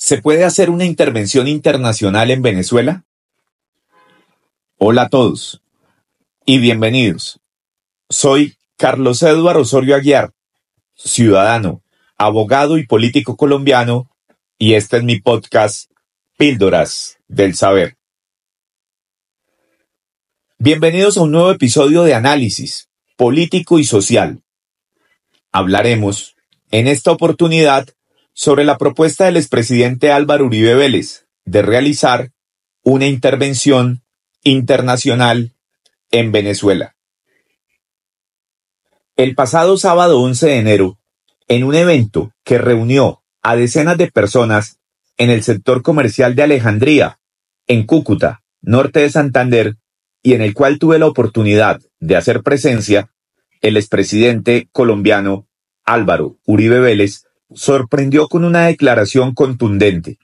¿Se puede hacer una intervención internacional en Venezuela? Hola a todos y bienvenidos. Soy Carlos Eduardo Osorio Aguiar, ciudadano, abogado y político colombiano, y este es mi podcast Píldoras del Saber. Bienvenidos a un nuevo episodio de análisis político y social. Hablaremos, en esta oportunidad, sobre la propuesta del expresidente Álvaro Uribe Vélez de realizar una intervención internacional en Venezuela. El pasado sábado 11 de enero, en un evento que reunió a decenas de personas en el sector comercial de Alejandría, en Cúcuta, norte de Santander, y en el cual tuve la oportunidad de hacer presencia, el expresidente colombiano Álvaro Uribe Vélez sorprendió con una declaración contundente.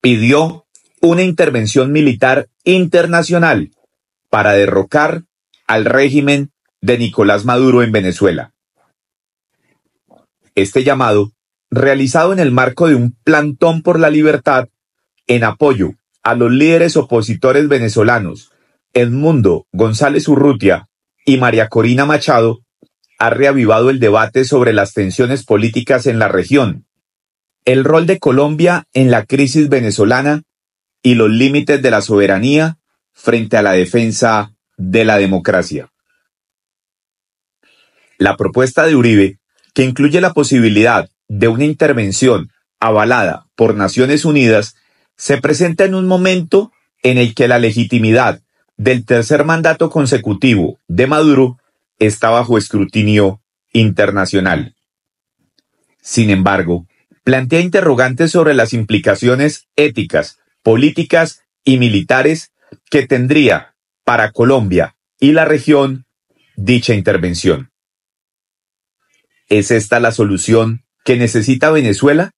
Pidió una intervención militar internacional para derrocar al régimen de Nicolás Maduro en Venezuela. Este llamado, realizado en el marco de un plantón por la libertad en apoyo a los líderes opositores venezolanos Edmundo González Urrutia y María Corina Machado, ha reavivado el debate sobre las tensiones políticas en la región, el rol de Colombia en la crisis venezolana y los límites de la soberanía frente a la defensa de la democracia. La propuesta de Uribe, que incluye la posibilidad de una intervención avalada por Naciones Unidas, se presenta en un momento en el que la legitimidad del tercer mandato consecutivo de Maduro está bajo escrutinio internacional. Sin embargo, plantea interrogantes sobre las implicaciones éticas, políticas y militares que tendría para Colombia y la región dicha intervención. ¿Es esta la solución que necesita Venezuela?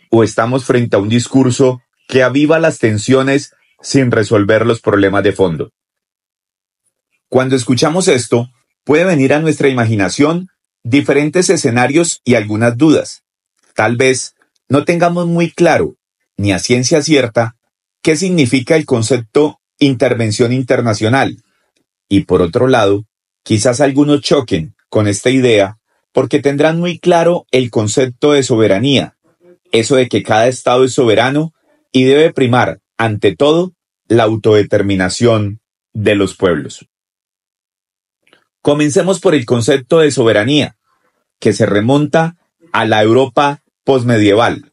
¿O estamos frente a un discurso que aviva las tensiones sin resolver los problemas de fondo? Cuando escuchamos esto, puede venir a nuestra imaginación diferentes escenarios y algunas dudas. Tal vez no tengamos muy claro, ni a ciencia cierta, qué significa el concepto intervención internacional. Y por otro lado, quizás algunos choquen con esta idea porque tendrán muy claro el concepto de soberanía, eso de que cada estado es soberano y debe primar, ante todo, la autodeterminación de los pueblos. Comencemos por el concepto de soberanía, que se remonta a la Europa posmedieval.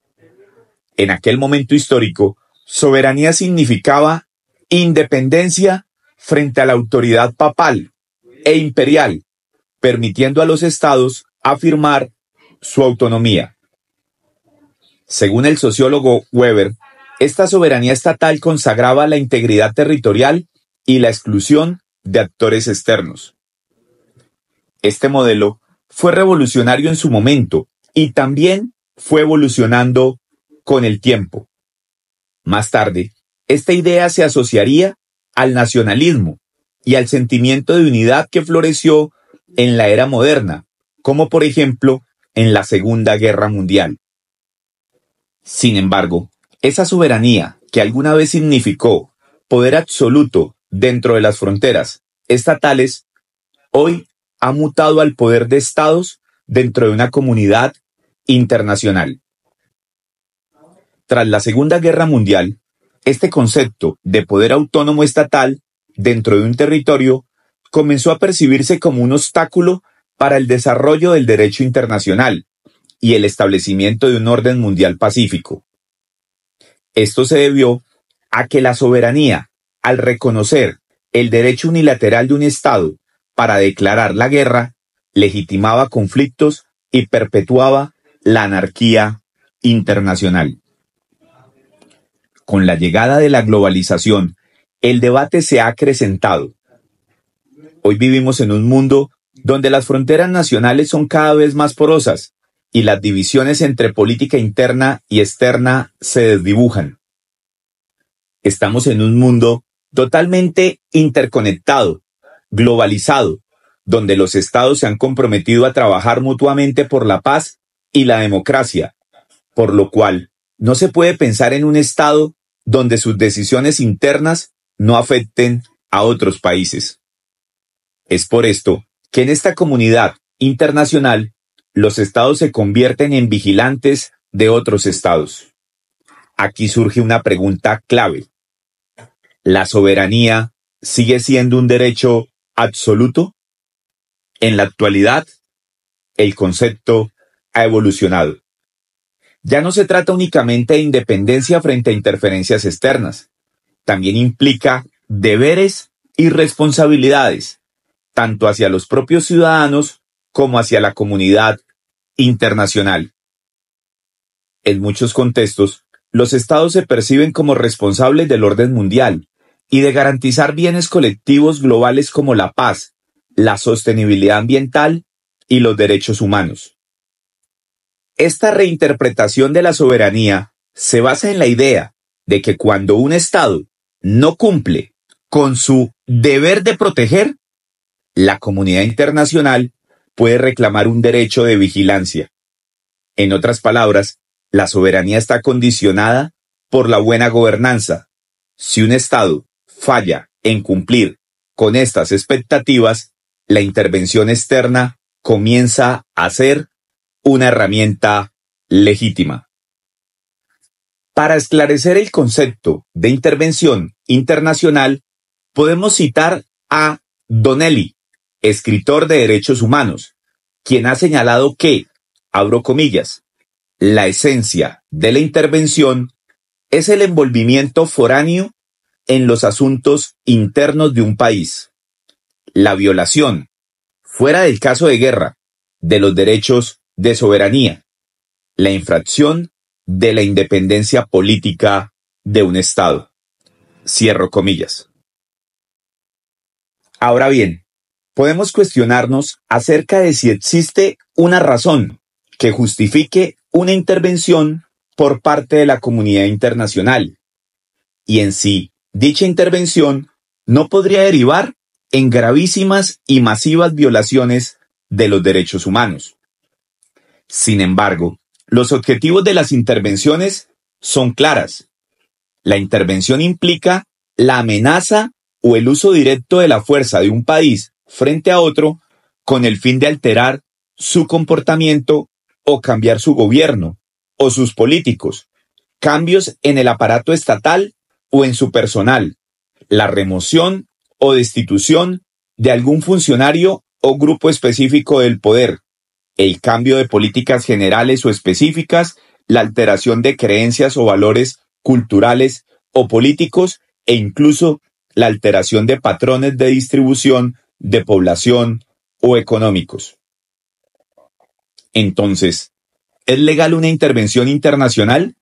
En aquel momento histórico, soberanía significaba independencia frente a la autoridad papal e imperial, permitiendo a los estados afirmar su autonomía. Según el sociólogo Weber, esta soberanía estatal consagraba la integridad territorial y la exclusión de actores externos. Este modelo fue revolucionario en su momento y también fue evolucionando con el tiempo. Más tarde, esta idea se asociaría al nacionalismo y al sentimiento de unidad que floreció en la era moderna, como por ejemplo en la Segunda Guerra Mundial. Sin embargo, esa soberanía que alguna vez significó poder absoluto dentro de las fronteras estatales, hoy ha mutado al poder de estados dentro de una comunidad internacional. Tras la Segunda Guerra Mundial, este concepto de poder autónomo estatal dentro de un territorio comenzó a percibirse como un obstáculo para el desarrollo del derecho internacional y el establecimiento de un orden mundial pacífico. Esto se debió a que la soberanía, al reconocer el derecho unilateral de un Estado para declarar la guerra, legitimaba conflictos y perpetuaba la anarquía internacional. Con la llegada de la globalización, el debate se ha acrecentado. Hoy vivimos en un mundo donde las fronteras nacionales son cada vez más porosas y las divisiones entre política interna y externa se desdibujan. Estamos en un mundo totalmente interconectado, globalizado, donde los estados se han comprometido a trabajar mutuamente por la paz y la democracia, por lo cual No se puede pensar en un Estado donde sus decisiones internas no afecten a otros países. Es por esto que en esta comunidad internacional los Estados se convierten en vigilantes de otros Estados. Aquí surge una pregunta clave. ¿La soberanía sigue siendo un derecho absoluto? En la actualidad, el concepto ha evolucionado. Ya no se trata únicamente de independencia frente a interferencias externas. También implica deberes y responsabilidades, tanto hacia los propios ciudadanos como hacia la comunidad internacional. En muchos contextos, los estados se perciben como responsables del orden mundial y de garantizar bienes colectivos globales como la paz, la sostenibilidad ambiental y los derechos humanos. Esta reinterpretación de la soberanía se basa en la idea de que cuando un Estado no cumple con su deber de proteger, la comunidad internacional puede reclamar un derecho de vigilancia. En otras palabras, la soberanía está condicionada por la buena gobernanza. Si un Estado falla en cumplir con estas expectativas, la intervención externa comienza a ser una herramienta legítima. Para esclarecer el concepto de intervención internacional, podemos citar a Donnelly, escritor de derechos humanos, quien ha señalado que, abro comillas, la esencia de la intervención es el envolvimiento foráneo en los asuntos internos de un país. La violación, fuera del caso de guerra, de los derechos de soberanía, la infracción de la independencia política de un Estado. Cierro comillas. Ahora bien, podemos cuestionarnos acerca de si existe una razón que justifique una intervención por parte de la comunidad internacional, y en sí, dicha intervención no podría derivar en gravísimas y masivas violaciones de los derechos humanos. Sin embargo, los objetivos de las intervenciones son claras. La intervención implica la amenaza o el uso directo de la fuerza de un país frente a otro con el fin de alterar su comportamiento o cambiar su gobierno o sus políticos, cambios en el aparato estatal o en su personal, la remoción o destitución de algún funcionario o grupo específico del poder, el cambio de políticas generales o específicas, la alteración de creencias o valores culturales o políticos e incluso la alteración de patrones de distribución de población o económicos. Entonces, ¿es legal una intervención internacional?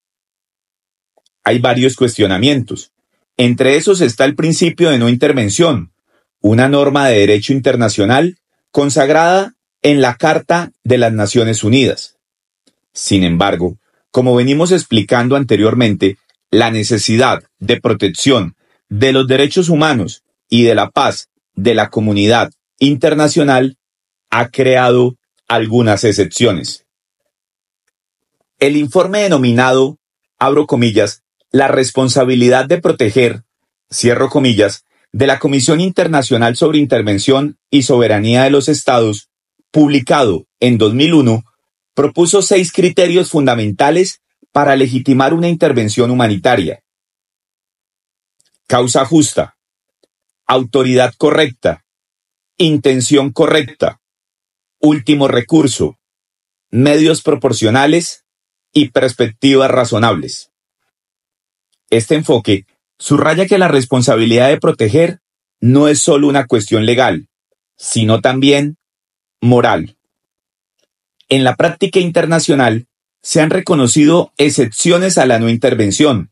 Hay varios cuestionamientos. Entre esos está el principio de no intervención, una norma de derecho internacional consagrada en la Carta de las Naciones Unidas. Sin embargo, como venimos explicando anteriormente, la necesidad de protección de los derechos humanos y de la paz de la comunidad internacional ha creado algunas excepciones. El informe denominado, abro comillas, la responsabilidad de proteger, cierro comillas, de la Comisión Internacional sobre Intervención y Soberanía de los Estados, publicado en 2001, propuso 6 criterios fundamentales para legitimar una intervención humanitaria. Causa justa, autoridad correcta, intención correcta, último recurso, medios proporcionales y perspectivas razonables. Este enfoque subraya que la responsabilidad de proteger no es solo una cuestión legal, sino también moral. En la práctica internacional se han reconocido excepciones a la no intervención,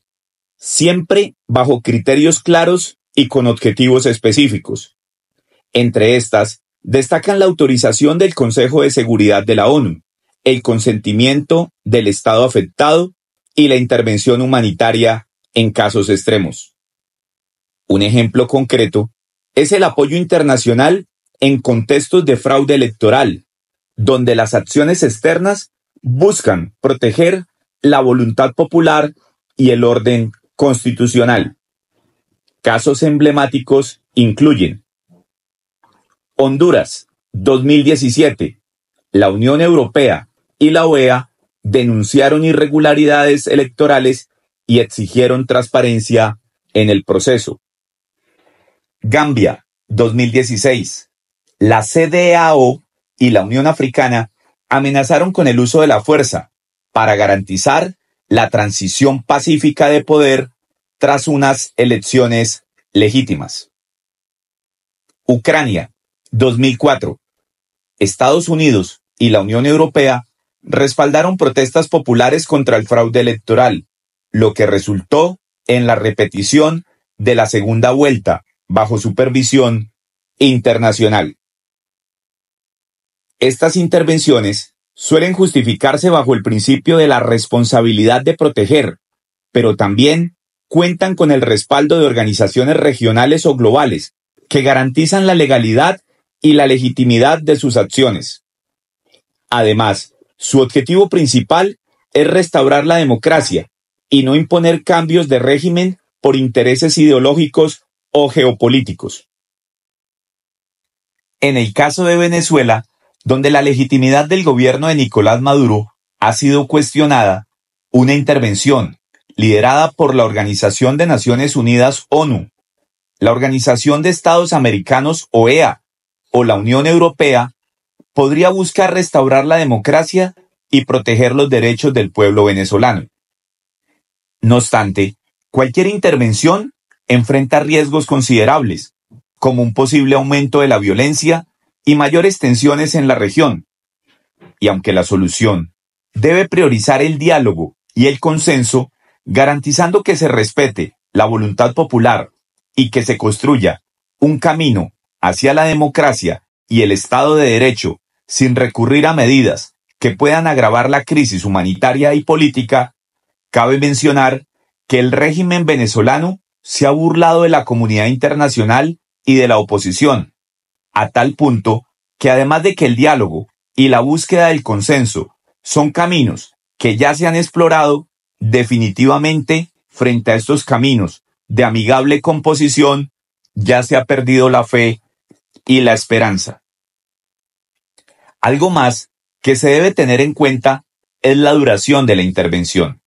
siempre bajo criterios claros y con objetivos específicos. Entre estas, destacan la autorización del Consejo de Seguridad de la ONU, el consentimiento del Estado afectado y la intervención humanitaria en casos extremos. Un ejemplo concreto es el apoyo internacional en contextos de fraude electoral, donde las acciones externas buscan proteger la voluntad popular y el orden constitucional. Casos emblemáticos incluyen Honduras, 2017. La Unión Europea y la OEA denunciaron irregularidades electorales y exigieron transparencia en el proceso. Gambia, 2016. La CEDEAO y la Unión Africana amenazaron con el uso de la fuerza para garantizar la transición pacífica de poder tras unas elecciones legítimas. Ucrania, 2004. Estados Unidos y la Unión Europea respaldaron protestas populares contra el fraude electoral, lo que resultó en la repetición de la segunda vuelta bajo supervisión internacional. Estas intervenciones suelen justificarse bajo el principio de la responsabilidad de proteger, pero también cuentan con el respaldo de organizaciones regionales o globales que garantizan la legalidad y la legitimidad de sus acciones. Además, su objetivo principal es restaurar la democracia y no imponer cambios de régimen por intereses ideológicos o geopolíticos. En el caso de Venezuela, donde la legitimidad del gobierno de Nicolás Maduro ha sido cuestionada, una intervención liderada por la Organización de Naciones Unidas ONU, la Organización de Estados Americanos OEA o la Unión Europea podría buscar restaurar la democracia y proteger los derechos del pueblo venezolano. No obstante, cualquier intervención enfrenta riesgos considerables, como un posible aumento de la violencia y mayores tensiones en la región. Y aunque la solución debe priorizar el diálogo y el consenso, garantizando que se respete la voluntad popular y que se construya un camino hacia la democracia y el Estado de Derecho sin recurrir a medidas que puedan agravar la crisis humanitaria y política, cabe mencionar que el régimen venezolano se ha burlado de la comunidad internacional y de la oposición, a tal punto que además de que el diálogo y la búsqueda del consenso son caminos que ya se han explorado, definitivamente frente a estos caminos de amigable composición ya se ha perdido la fe y la esperanza. Algo más que se debe tener en cuenta es la duración de la intervención.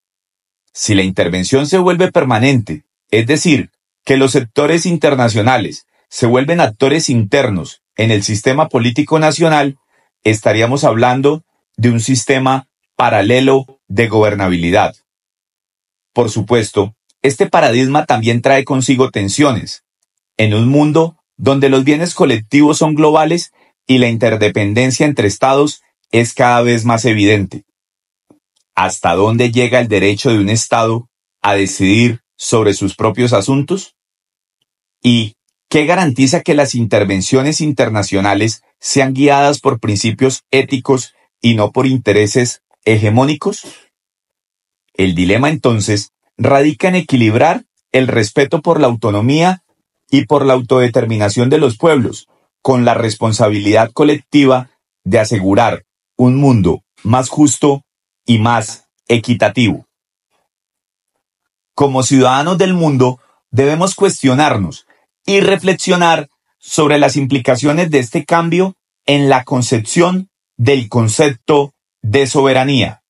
Si la intervención se vuelve permanente, es decir, que los sectores internacionales se vuelven actores internos en el sistema político nacional, estaríamos hablando de un sistema paralelo de gobernabilidad. Por supuesto, este paradigma también trae consigo tensiones. En un mundo donde los bienes colectivos son globales y la interdependencia entre estados es cada vez más evidente. ¿Hasta dónde llega el derecho de un estado a decidir sobre sus propios asuntos? ¿Y qué garantiza que las intervenciones internacionales sean guiadas por principios éticos y no por intereses hegemónicos? El dilema entonces radica en equilibrar el respeto por la autonomía y por la autodeterminación de los pueblos, con la responsabilidad colectiva de asegurar un mundo más justo y más equitativo. Como ciudadanos del mundo, debemos cuestionarnos y reflexionar sobre las implicaciones de este cambio en la concepción del concepto de soberanía.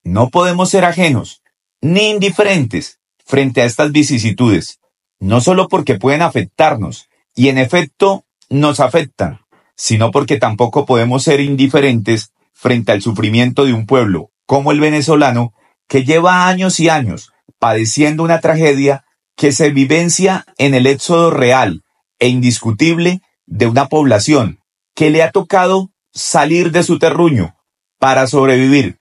No podemos ser ajenos ni indiferentes frente a estas vicisitudes, no solo porque pueden afectarnos, y en efecto nos afectan, sino porque tampoco podemos ser indiferentes frente al sufrimiento de un pueblo como el venezolano, que lleva años y años padeciendo una tragedia que se vivencia en el éxodo real e indiscutible de una población que le ha tocado salir de su terruño para sobrevivir,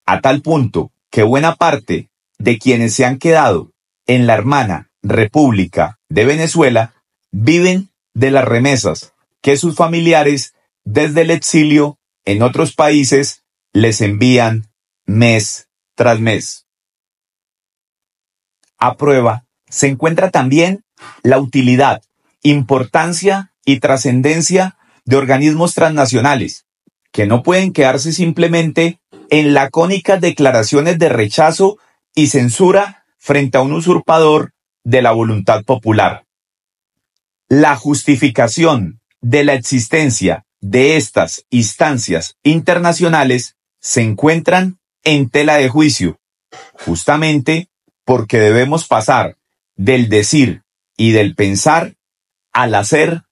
a tal punto que buena parte de quienes se han quedado en la hermana República de Venezuela viven de las remesas que sus familiares desde el exilio en otros países les envían mes tras mes. A prueba se encuentra también la utilidad, importancia y trascendencia de organismos transnacionales, que no pueden quedarse simplemente en lacónicas declaraciones de rechazo y censura frente a un usurpador de la voluntad popular. La justificación de la existencia de estas instancias internacionales se encuentran en tela de juicio, justamente porque debemos pasar del decir y del pensar al hacer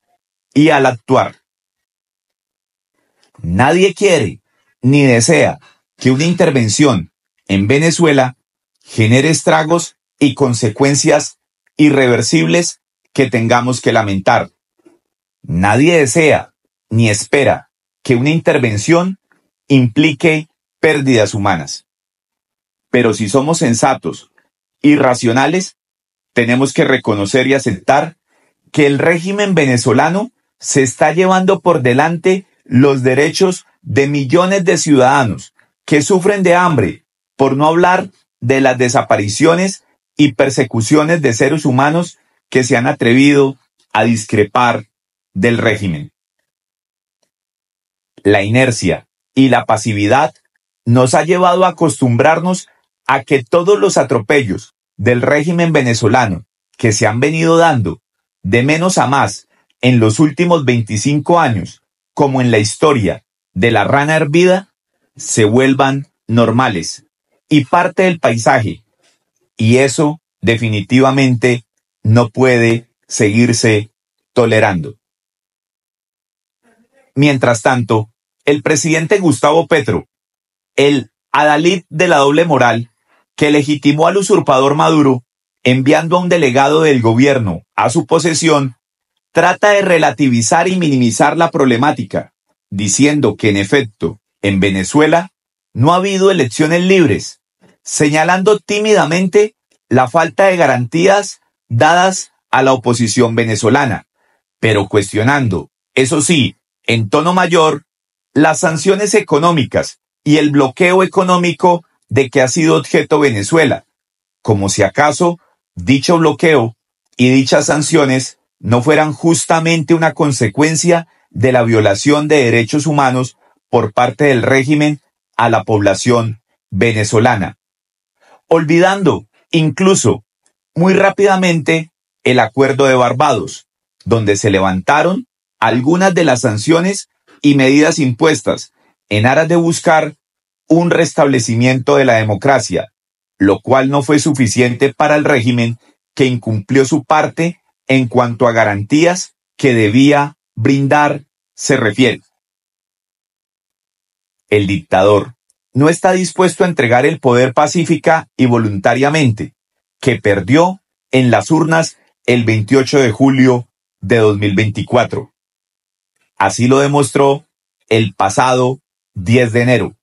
y al actuar. Nadie quiere ni desea que una intervención en Venezuela genere estragos y consecuencias irreversibles que tengamos que lamentar. Nadie desea ni espera que una intervención implique pérdidas humanas. Pero si somos sensatos y racionales, tenemos que reconocer y aceptar que el régimen venezolano se está llevando por delante los derechos de millones de ciudadanos que sufren de hambre, por no hablar de las desapariciones y persecuciones de seres humanos que se han atrevido a discrepar del régimen. La inercia y la pasividad nos ha llevado a acostumbrarnos a que todos los atropellos del régimen venezolano que se han venido dando de menos a más en los últimos 25 años, como en la historia de la rana hervida, se vuelvan normales y parte del paisaje. Y eso definitivamente no puede seguirse tolerando. Mientras tanto, el presidente Gustavo Petro, el adalid de la doble moral, que legitimó al usurpador Maduro, enviando a un delegado del gobierno a su posesión, trata de relativizar y minimizar la problemática, diciendo que en efecto, en Venezuela no ha habido elecciones libres, señalando tímidamente la falta de garantías dadas a la oposición venezolana, pero cuestionando, eso sí, en tono mayor, las sanciones económicas y el bloqueo económico de que ha sido objeto Venezuela, como si acaso dicho bloqueo y dichas sanciones no fueran justamente una consecuencia de la violación de derechos humanos por parte del régimen a la población venezolana, olvidando incluso muy rápidamente el Acuerdo de Barbados, donde se levantaron algunas de las sanciones y medidas impuestas en aras de buscar un restablecimiento de la democracia, lo cual no fue suficiente para el régimen, que incumplió su parte en cuanto a garantías que debía brindar se refiere. El dictador no está dispuesto a entregar el poder pacífica y voluntariamente, que perdió en las urnas el 28 de julio de 2024. Así lo demostró el pasado 10 de enero.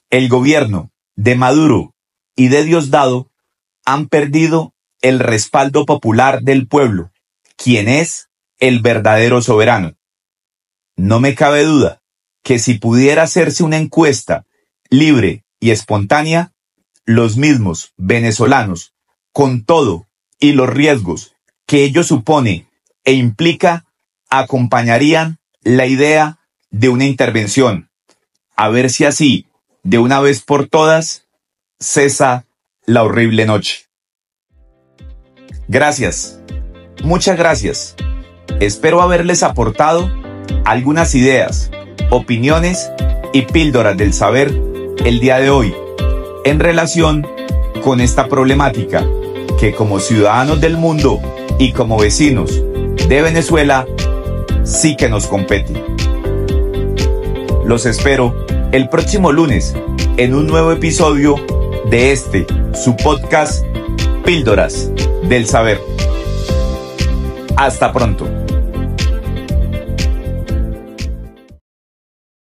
El gobierno de Maduro y de Diosdado han perdido el respaldo popular del pueblo, quien es el verdadero soberano. No me cabe duda que si pudiera hacerse una encuesta libre y espontánea, los mismos venezolanos, con todo y los riesgos que ello supone e implica, acompañarían la idea de una intervención, a ver si así, de una vez por todas, cesa la horrible noche. Gracias, muchas gracias. Espero haberles aportado algunas ideas, opiniones y píldoras del saber el día de hoy en relación con esta problemática que, como ciudadanos del mundo y como vecinos de Venezuela, sí que nos compete. Los espero el próximo lunes en un nuevo episodio de su podcast Píldoras del Saber. Hasta pronto.